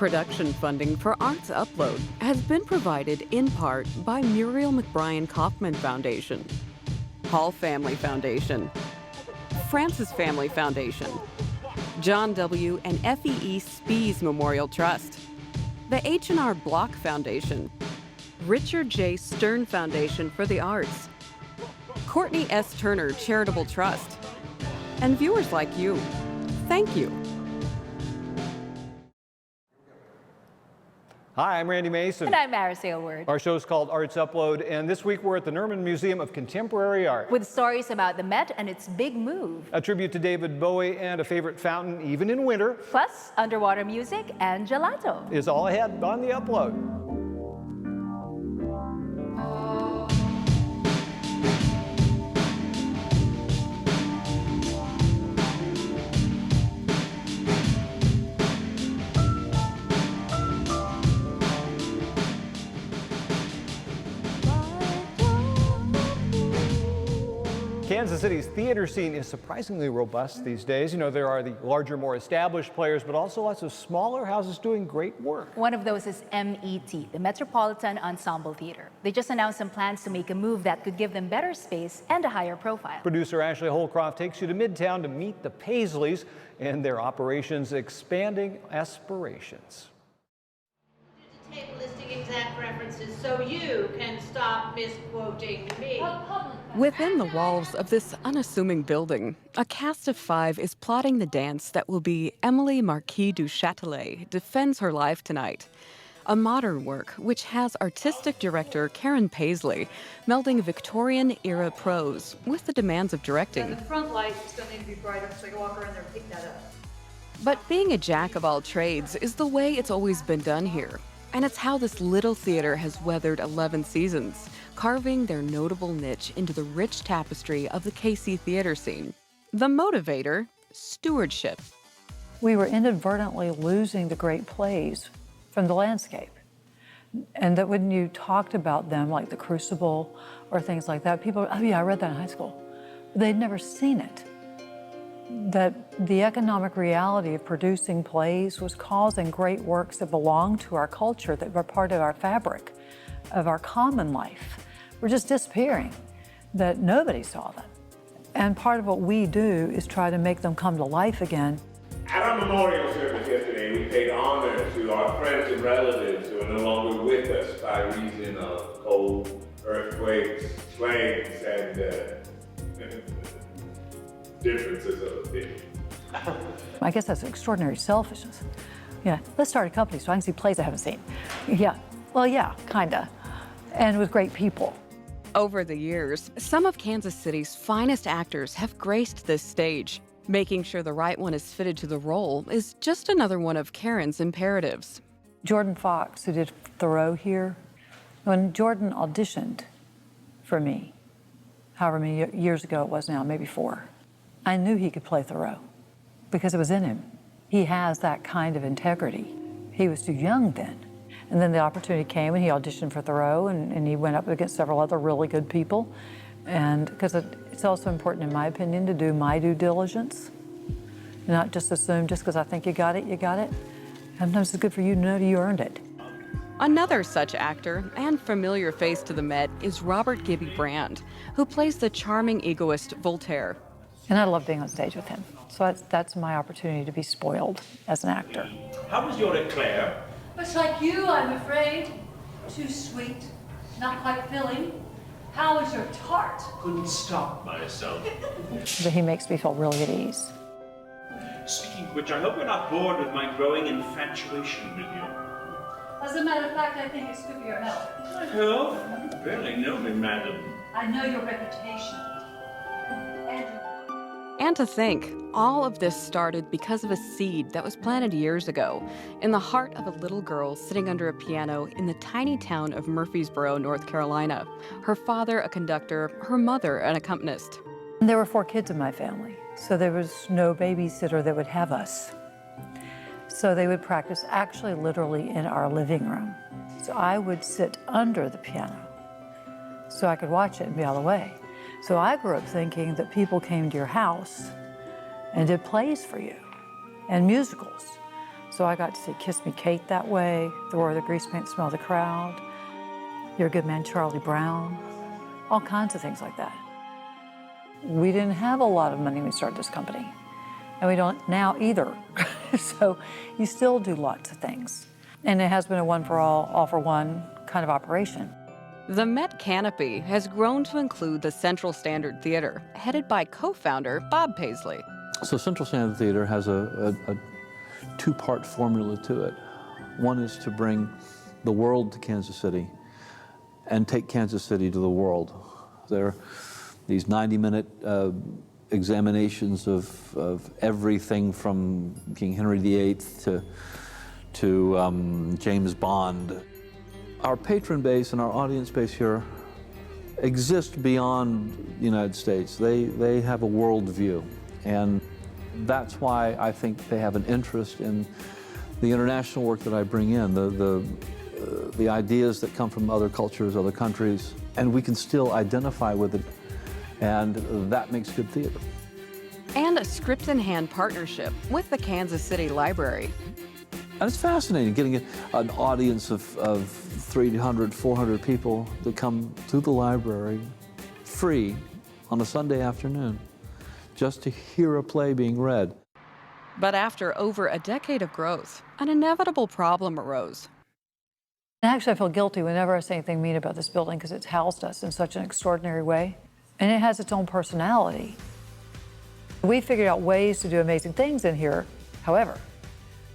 Production funding for Arts Upload has been provided in part by Muriel McBrien Kaufman Foundation, Hall Family Foundation, Francis Family Foundation, John W. and FEE Spies Memorial Trust, the H&R Block Foundation, Richard J. Stern Foundation for the Arts, Courtney S. Turner Charitable Trust, and viewers like you. Thank you. Hi, I'm Randy Mason. And I'm Maris Aylward. Our show's called Arts Upload, and this week we're at the Nerman Museum of Contemporary Art. With stories about the Met and its big move. A tribute to David Bowie and a favorite fountain, even in winter. Plus, underwater music and gelato. Is all ahead on the Upload. Kansas City's theater scene is surprisingly robust these days. You know, there are the larger, more established players, but also lots of smaller houses doing great work. One of those is MET, the Metropolitan Ensemble Theater. They just announced some plans to make a move that could give them better space and a higher profile. Producer Ashley Holcroft takes you to Midtown to meet the Paisleys and their operation's expanding aspirations. Table listing exact references so you can stop misquoting me. Within the walls of this unassuming building, a cast of 5 is plotting the dance that will be Emily Marquis du Châtelet Defends Her Life Tonight, a modern work which has artistic director Karen Paisley melding Victorian-era prose with the demands of directing. The front light still need to be brighter, so I can walk around there and pick that up. But being a jack of all trades is the way it's always been done here. And it's how this little theater has weathered 11 seasons, carving their notable niche into the rich tapestry of the KC theater scene. The motivator, stewardship. We were inadvertently losing the great plays from the landscape. And that when you talked about them, like The Crucible or things like that, people, oh yeah, I read that in high school. They'd never seen it. That the economic reality of producing plays was causing great works that belong to our culture, that were part of our fabric, of our common life, were just disappearing, that nobody saw them. And part of what we do is try to make them come to life again. At our memorial service yesterday, we paid honor to our friends and relatives who are no longer with us by reason of cold, earthquakes, flames, and differences of opinion. I guess that's extraordinary selfishness. Yeah, let's start a company so I can see plays I haven't seen. Yeah, well, yeah, kinda. And with great people. Over the years, some of Kansas City's finest actors have graced this stage. Making sure the right one is fitted to the role is just another one of Karen's imperatives. Jordan Fox, who did Thoreau here, when Jordan auditioned for me, however many years ago it was now, maybe 4, I knew he could play Thoreau because it was in him. He has that kind of integrity. He was too young then. And then the opportunity came and he auditioned for Thoreau and he went up against several other really good people. And because it's also important, in my opinion, to do my due diligence, not just assume just because I think you got it, you got it. Sometimes it's good for you to know you earned it. Another such actor and familiar face to the Met is Robert Gibby Brand, who plays the charming egoist Voltaire. And I love being on stage with him. So that's my opportunity to be spoiled as an actor. How was your eclair? Much like you, I'm afraid. Too sweet, not quite filling. How was your tart? Couldn't stop myself. But he makes me feel really at ease. Speaking of which, I hope you're not bored with my growing infatuation with you. As a matter of fact, I think it's good for your health. My health? You barely know me, madam. I know your reputation. And to think, all of this started because of a seed that was planted years ago in the heart of a little girl sitting under a piano in the tiny town of Murfreesboro, North Carolina. Her father a conductor, her mother an accompanist. There were 4 kids in my family, so there was no babysitter that would have us. So they would practice actually literally in our living room. So I would sit under the piano so I could watch it and be out of the way. So I grew up thinking that people came to your house and did plays for you and musicals. So So I got to see Kiss Me Kate that way, The War of the Grease Paint, Smell the Crowd, You're a Good Man, Charlie Brown, all kinds of things like that. We didn't have a lot of money when we started this company, and we don't now either. So you still do lots of things. And it has been a one for all for one kind of operation. The Met Canopy has grown to include the Central Standard Theater, headed by co-founder Bob Paisley. So Central Standard Theater has a two-part formula to it. One is to bring the world to Kansas City and take Kansas City to the world. There are these 90-minute examinations of everything from King Henry VIII to James Bond. Our patron base and our audience base here exist beyond the United States. They have a world view, and that's why I think they have an interest in the international work that I bring in, the ideas that come from other cultures, other countries, and we can still identify with it, and that makes good theater. And a script-in-hand partnership with the Kansas City Library. And it's fascinating getting an audience of 300, 400 people that come to the library free on a Sunday afternoon just to hear a play being read. But after over a decade of growth, an inevitable problem arose. Actually, I feel guilty whenever I say anything mean about this building because it's housed us in such an extraordinary way, and it has its own personality. We figured out ways to do amazing things in here. However,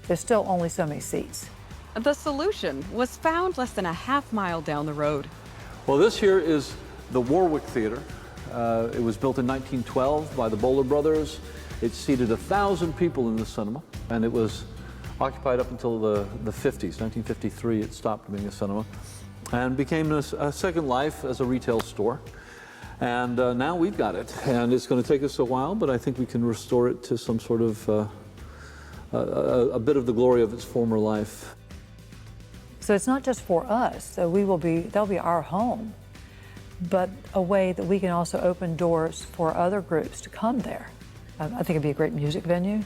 there's still only so many seats. The solution was found less than a half-mile down the road. Well, this here is the Warwick Theater. It was built in 1912 by the Bowler brothers. It seated 1,000 people in the cinema, and it was occupied up until the 50s. 1953, it stopped being a cinema and became a second life as a retail store. And now we've got it, and it's going to take us a while, but I think we can restore it to some sort of a bit of the glory of its former life. So it's not just for us, so that'll be our home, but a way that we can also open doors for other groups to come there. I think it'd be a great music venue.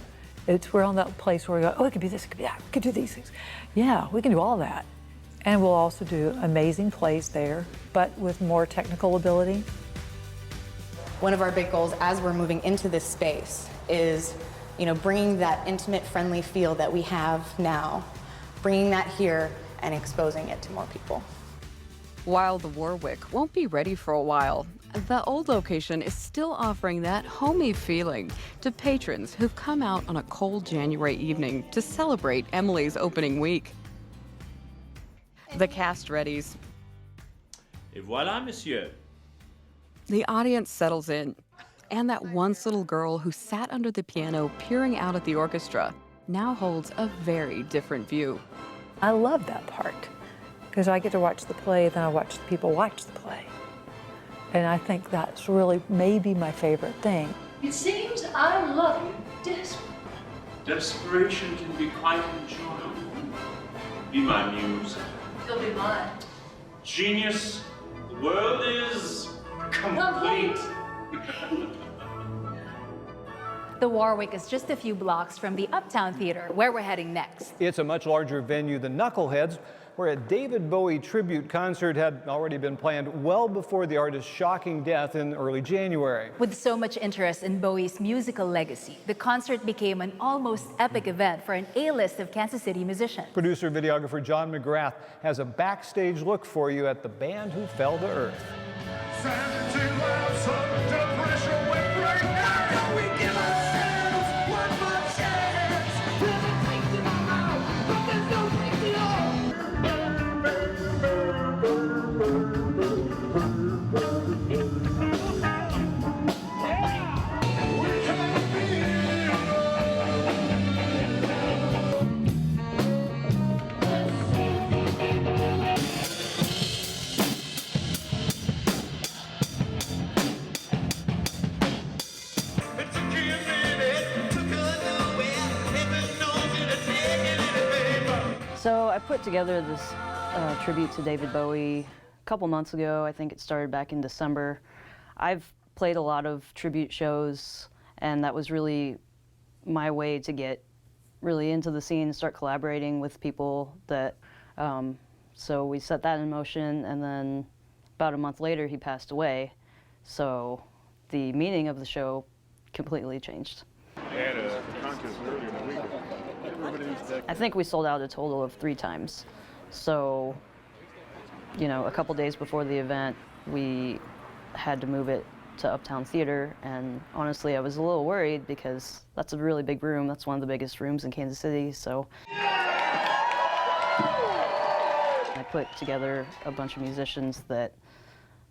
We're on that place where we go, oh, it could be this, it could be that, we could do these things. Yeah, we can do all that. And we'll also do amazing plays there, but with more technical ability. One of our big goals as we're moving into this space is, bringing that intimate, friendly feel that we have now, bringing that here and exposing it to more people. While the Warwick won't be ready for a while, the old location is still offering that homey feeling to patrons who've come out on a cold January evening to celebrate Emily's opening week. The cast readies. Et voilà, monsieur. The audience settles in, and that once little girl who sat under the piano peering out at the orchestra now holds a very different view. I love that part because I get to watch the play, then I watch the people watch the play. And I think that's really maybe my favorite thing. It seems I love you desperately. Desperation can be quite enjoyable. Be my muse. You'll be mine. Genius, the world is complete. The Warwick is just a few blocks from the Uptown Theater, where we're heading next. It's a much larger venue than Knuckleheads, where a David Bowie tribute concert had already been planned well before the artist's shocking death in early January. With so much interest in Bowie's musical legacy, the concert became an almost epic event for an A-list of Kansas City musicians. Producer videographer John McGrath has a backstage look for you at the band who fell to earth. So I put together this tribute to David Bowie a couple months ago. I think it started back in December. I've played a lot of tribute shows, and that was really my way to get really into the scene, start collaborating with people that, so we set that in motion, and then about a month later he passed away. So the meaning of the show completely changed. Had a contest earlier in the week. I think we sold out a total of 3 times. So, you know, a couple days before the event, we had to move it to Uptown Theater, and honestly, I was a little worried because that's a really big room. That's one of the biggest rooms in Kansas City, so I put together a bunch of musicians that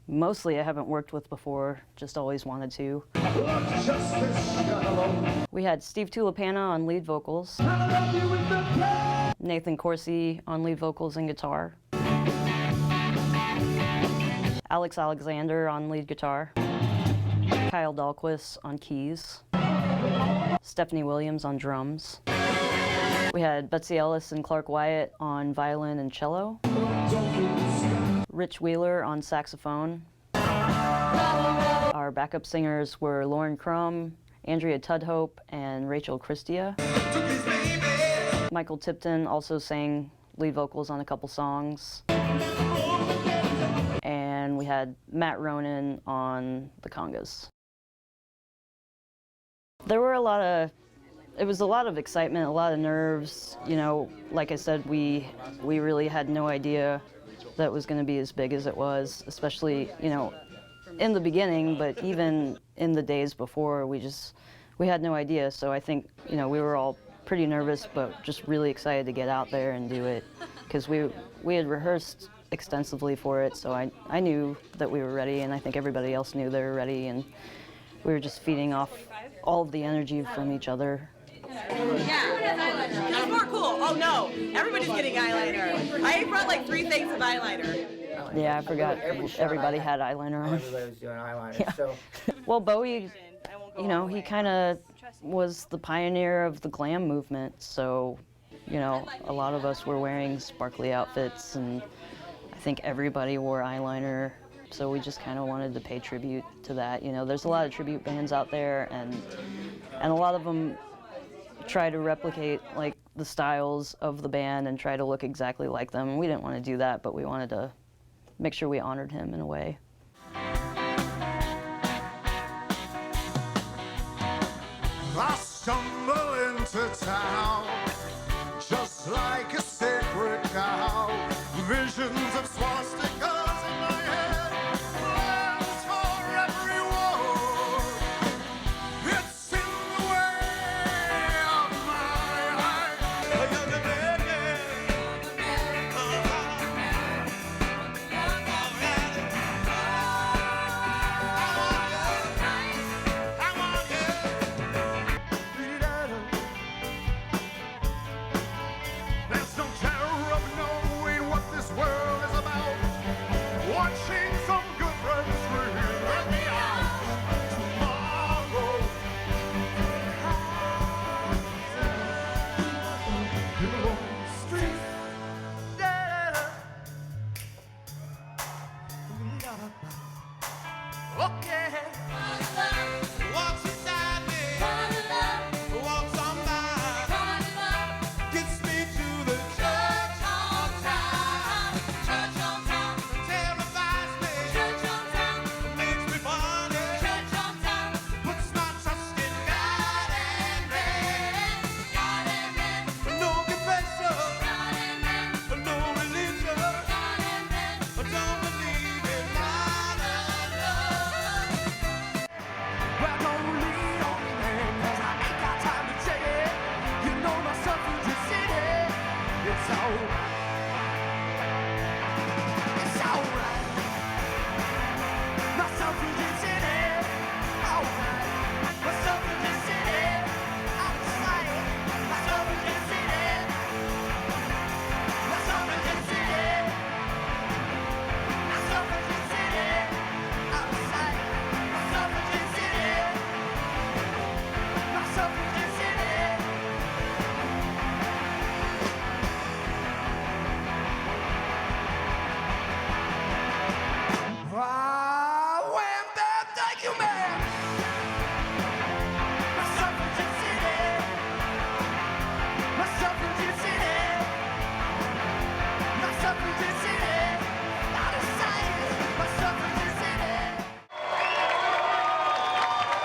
mostly I haven't worked with before, just always wanted to. We had Steve Tulipana on lead vocals, Nathan Corsi on lead vocals and guitar, Alex Alexander on lead guitar, Kyle Dahlquist on keys, Stephanie Williams on drums. We had Betsy Ellis and Clark Wyatt on violin and cello, Rich Wheeler on saxophone. Our backup singers were Lauren Crum, Andrea Tudhope, and Rachel Christia. Michael Tipton also sang lead vocals on a couple songs. And we had Matt Ronan on the congas. There were it was a lot of excitement, a lot of nerves. You know, like I said, we really had no idea that it was going to be as big as it was, especially, you know, in the beginning, but even in the days before, we had no idea. So I think, you know, we were all pretty nervous, but just really excited to get out there and do it, because we had rehearsed extensively for it, so I knew that we were ready, and I think everybody else knew they were ready, and we were just feeding off all of the energy from each other. Yeah, that's more cool. Oh no, everybody's getting eyeliner. I brought like 3 things of eyeliner. Yeah, I forgot everybody had eyeliner on. Everybody was doing eyeliner, Yeah. so. Well, Bowie, you know, he kind of was the pioneer of the glam movement, so, you know, a lot of us were wearing sparkly outfits, and I think everybody wore eyeliner, so we just kind of wanted to pay tribute to that. You know, there's a lot of tribute bands out there, and a lot of them try to replicate like the styles of the band and try to look exactly like them. We didn't want to do that, but we wanted to make sure we honored him in a way. I stumble into town just like a sacred cow. Visions of swastikas in my head, plans for everyone. It's in the way of my life. There's no terror of knowing what this world is about.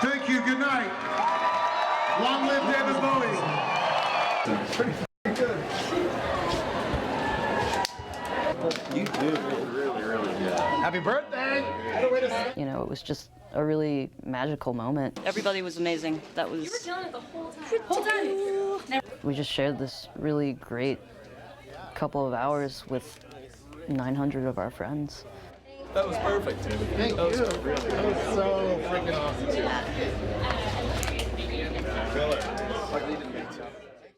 Thank you. Good night. Long live David Bowie. Pretty good. You do really, really good. Happy birthday. You know, it was just a really magical moment. Everybody was amazing. That was. You were killing it the whole time. We just shared this really great couple of hours with 900 of our friends. That was perfect. Thank you. That was so freaking awesome.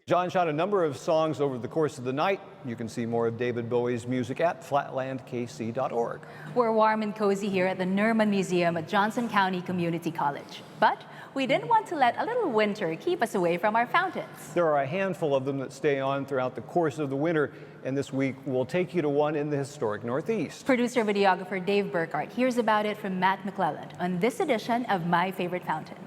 John shot a number of songs over the course of the night. You can see more of David Bowie's music at flatlandkc.org. We're warm and cozy here at the Nerman Museum at Johnson County Community College. But we didn't want to let a little winter keep us away from our fountains. There are a handful of them that stay on throughout the course of the winter, and this week we'll take you to one in the historic Northeast. Producer videographer Dave Burkhart hears about it from Matt McClelland on this edition of My Favorite Fountain.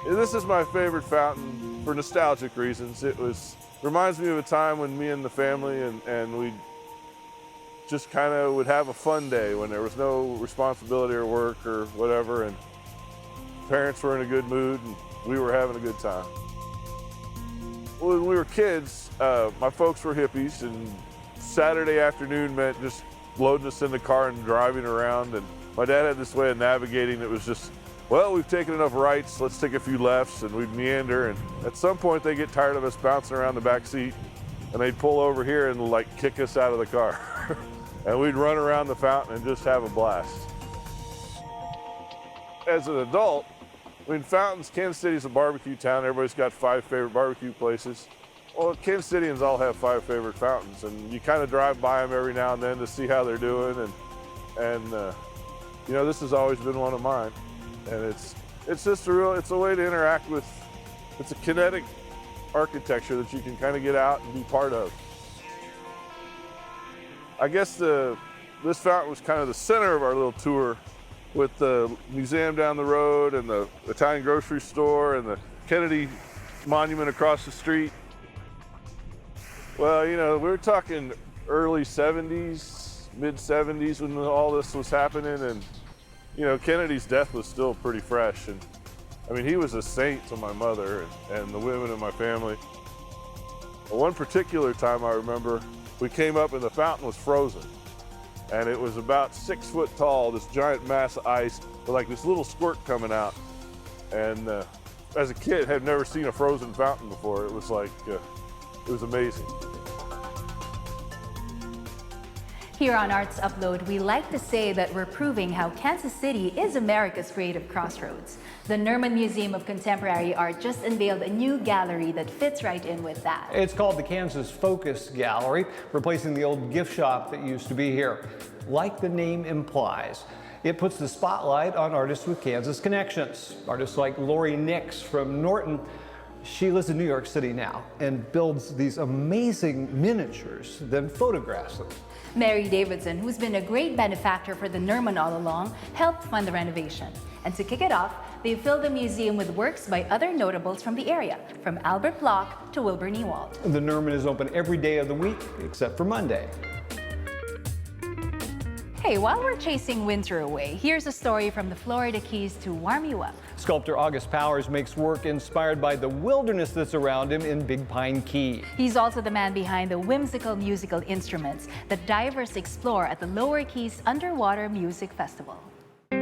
This is my favorite fountain for nostalgic reasons. Reminds me of a time when me and the family and we just kind of would have a fun day when there was no responsibility or work or whatever, and parents were in a good mood and we were having a good time. When we were kids, my folks were hippies, and Saturday afternoon meant just loading us in the car and driving around, and my dad had this way of navigating that was just, well, we've taken enough rights, let's take a few lefts, and we'd meander, and at some point they get tired of us bouncing around the back seat, and they'd pull over here and like kick us out of the car. And we'd run around the fountain and just have a blast. As an adult, I mean, fountains, Kansas City's a barbecue town, everybody's got 5 favorite barbecue places. Well, Kansas Cityans all have 5 favorite fountains, and you kind of drive by them every now and then to see how they're doing, and you know, this has always been one of mine. And it's just it's a way to interact with, it's a kinetic architecture that you can kind of get out and be part of. I guess this fountain was kind of the center of our little tour, with the museum down the road and the Italian grocery store and the Kennedy monument across the street. Well, you know, we were talking early 70s, mid 70s when all this was happening, and you know, Kennedy's death was still pretty fresh, and I mean, he was a saint to my mother and the women in my family. One particular time I remember, we came up and the fountain was frozen, and it was about 6 foot tall, this giant mass of ice with like this little squirt coming out. And as a kid, had never seen a frozen fountain before. It was like, it was amazing. Here on Arts Upload, we like to say that we're proving how Kansas City is America's creative crossroads. The Nerman Museum of Contemporary Art just unveiled a new gallery that fits right in with that. It's called the Kansas Focus Gallery, replacing the old gift shop that used to be here. Like the name implies, it puts the spotlight on artists with Kansas connections. Artists like Lori Nix from Norton. She lives in New York City now and builds these amazing miniatures, then photographs them. Mary Davidson, who's been a great benefactor for the Nerman all along, helped fund the renovation. And to kick it off, they filled the museum with works by other notables from the area, from Albert Block to Wilbur Newald. The Nerman is open every day of the week except for Monday. Hey, while we're chasing winter away, here's a story from the Florida Keys to warm you up. Sculptor August Powers makes work inspired by the wilderness that's around him in Big Pine Key. He's also the man behind the whimsical musical instruments that divers explore at the Lower Keys Underwater Music Festival. A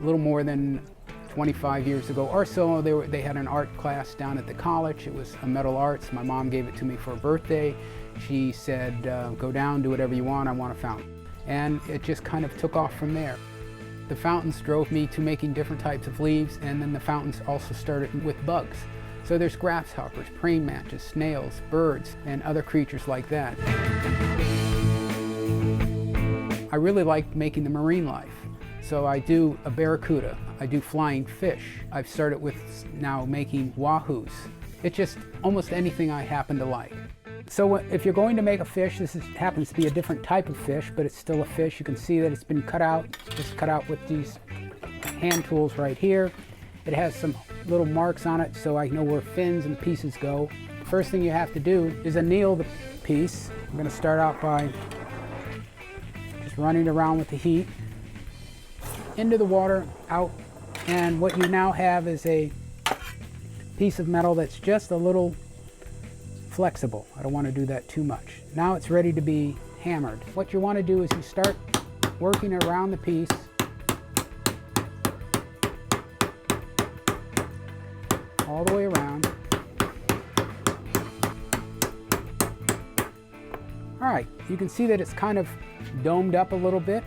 little more than 25 years ago or so, they had an art class down at the college. It was a metal arts. My mom gave it to me for a birthday. She said, go down, do whatever you want, I want a fountain. And it just kind of took off from there. The fountains drove me to making different types of leaves, and then the fountains also started with bugs. So there's grasshoppers, praying mantis, snails, birds, and other creatures like that. I really like making the marine life. So I do a barracuda, I do flying fish. I've started with now making wahoos. It's just almost anything I happen to like. So if you're going to make a fish, happens to be a different type of fish, but it's still a fish. You can see that it's been cut out, just cut out with these hand tools right here. It has some little marks on it so I know where fins and pieces go. First thing you have to do is anneal the piece. I'm going to start out by just running around with the heat. Into the water, out, and what you now have is a piece of metal that's just a little flexible. I don't want to do that too much. Now it's ready to be hammered. What you want to do is you start working around the piece. All the way around. All right, you can see that it's kind of domed up a little bit.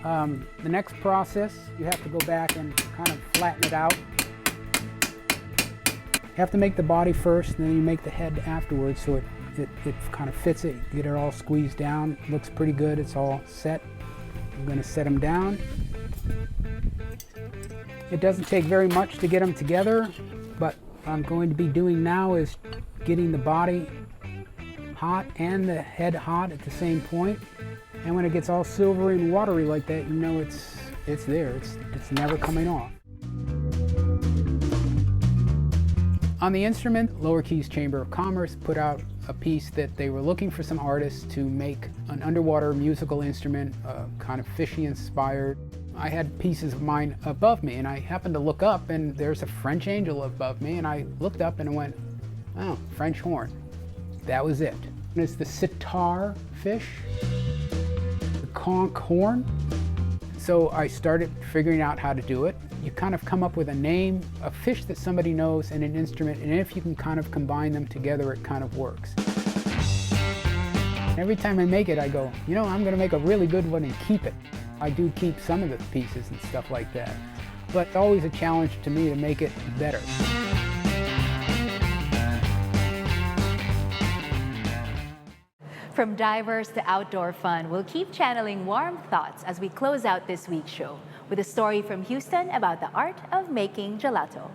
The next process, you have to go back and kind of flatten it out. You have to make the body first, and then you make the head afterwards so it kind of fits it. Get it all squeezed down. Looks pretty good. It's all set. I'm going to set them down. It doesn't take very much to get them together, but what I'm going to be doing now is getting the body hot and the head hot at the same point. And when it gets all silvery and watery like that, you know it's there. It's never coming off. On the instrument, Lower Keys Chamber of Commerce put out a piece that they were looking for some artists to make an underwater musical instrument, kind of fishy inspired. I had pieces of mine above me, and I happened to look up, and there's a French angel above me, and I looked up and I went, oh, French horn. That was it. And it's the sitar fish, the conch horn. So I started figuring out how to do it. You kind of come up with a name, a fish that somebody knows, and an instrument, and if you can kind of combine them together, it kind of works. Every time I make it, I go, you know, I'm going to make a really good one and keep it. I do keep some of the pieces and stuff like that, but it's always a challenge to me to make it better. From divers to outdoor fun, we'll keep channeling warm thoughts as we close out this week's show with a story from Houston about the art of making gelato.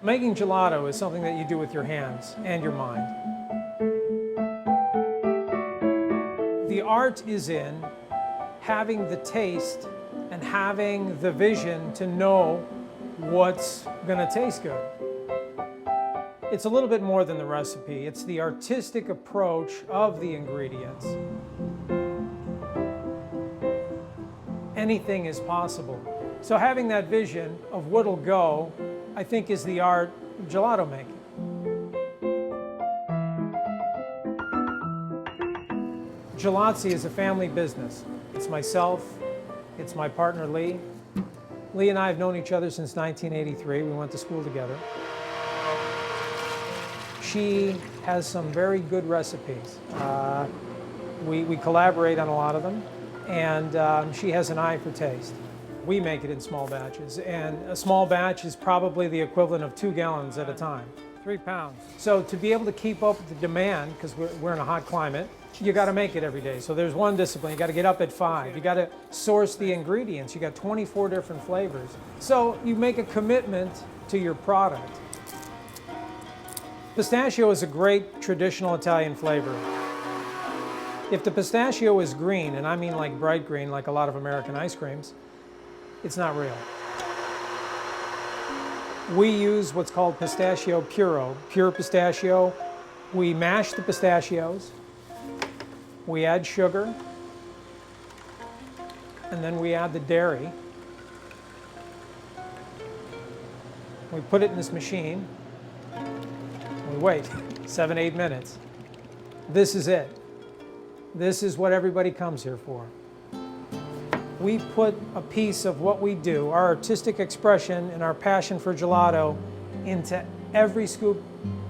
Making gelato is something that you do with your hands and your mind. The art is in having the taste and having the vision to know what's gonna taste good. It's a little bit more than the recipe. It's the artistic approach of the ingredients. Anything is possible. So having that vision of what'll go, I think, is the art of gelato making. Gelazzi is a family business. It's myself, it's my partner Lee. Lee and I have known each other since 1983. We went to school together. She has some very good recipes. We collaborate on a lot of them, and she has an eye for taste. We make it in small batches, and a small batch is probably the equivalent of 2 gallons at a time, 3 pounds. So to be able to keep up with the demand, because we're in a hot climate, you got to make it every day. So there's one discipline. You got to get up at 5. You got to source the ingredients. You got 24 different flavors. So you make a commitment to your product. Pistachio is a great traditional Italian flavor. If the pistachio is green, and I mean like bright green, like a lot of American ice creams, it's not real. We use what's called pistachio puro, pure pistachio. We mash the pistachios, we add sugar, and then we add the dairy. We put it in this machine. We wait 7-8 minutes. This is it. This is what everybody comes here for. We put a piece of what we do, our artistic expression and our passion for gelato, into every scoop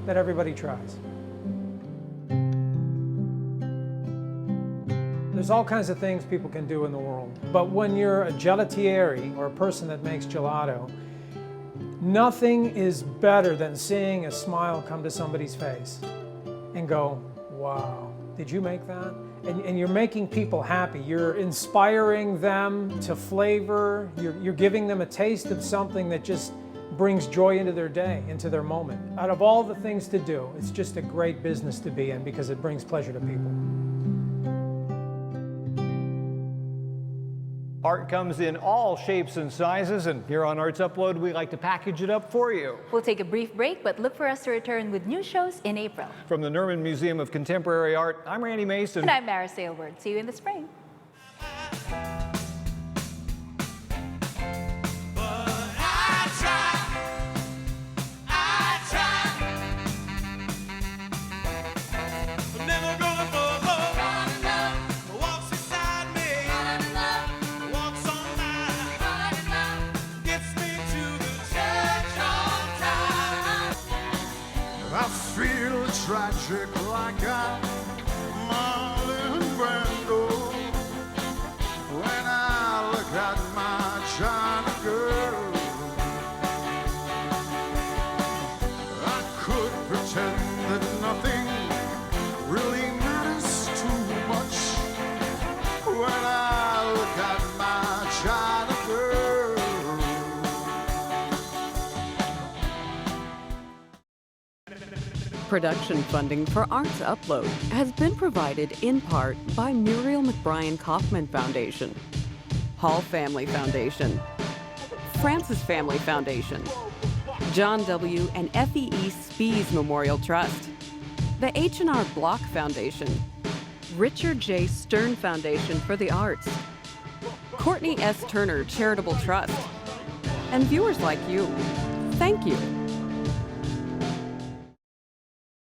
that everybody tries. There's all kinds of things people can do in the world, but when you're a gelatieri, or a person that makes gelato, nothing is better than seeing a smile come to somebody's face and go, wow, did you make that? And you're making people happy. You're inspiring them to flavor. You're giving them a taste of something that just brings joy into their day, into their moment. Out of all the things to do, it's just a great business to be in because it brings pleasure to people. Art comes in all shapes and sizes, and here on Arts Upload, we like to package it up for you. We'll take a brief break, but look for us to return with new shows in April. From the Nerman Museum of Contemporary Art, I'm Randy Mason. And I'm Maris Aylward. See you in the spring. I feel tragic like I'm Marlon Brando when I look at my China girl. I could pretend that nothing really matters too much when I look at my China girl. Production funding for Arts Upload has been provided in part by Muriel McBrien Kaufman Foundation, Hall Family Foundation, Francis Family Foundation, John W. and FEE Spies Memorial Trust, the H&R Block Foundation, Richard J. Stern Foundation for the Arts, Courtney S. Turner Charitable Trust, and viewers like you. Thank you.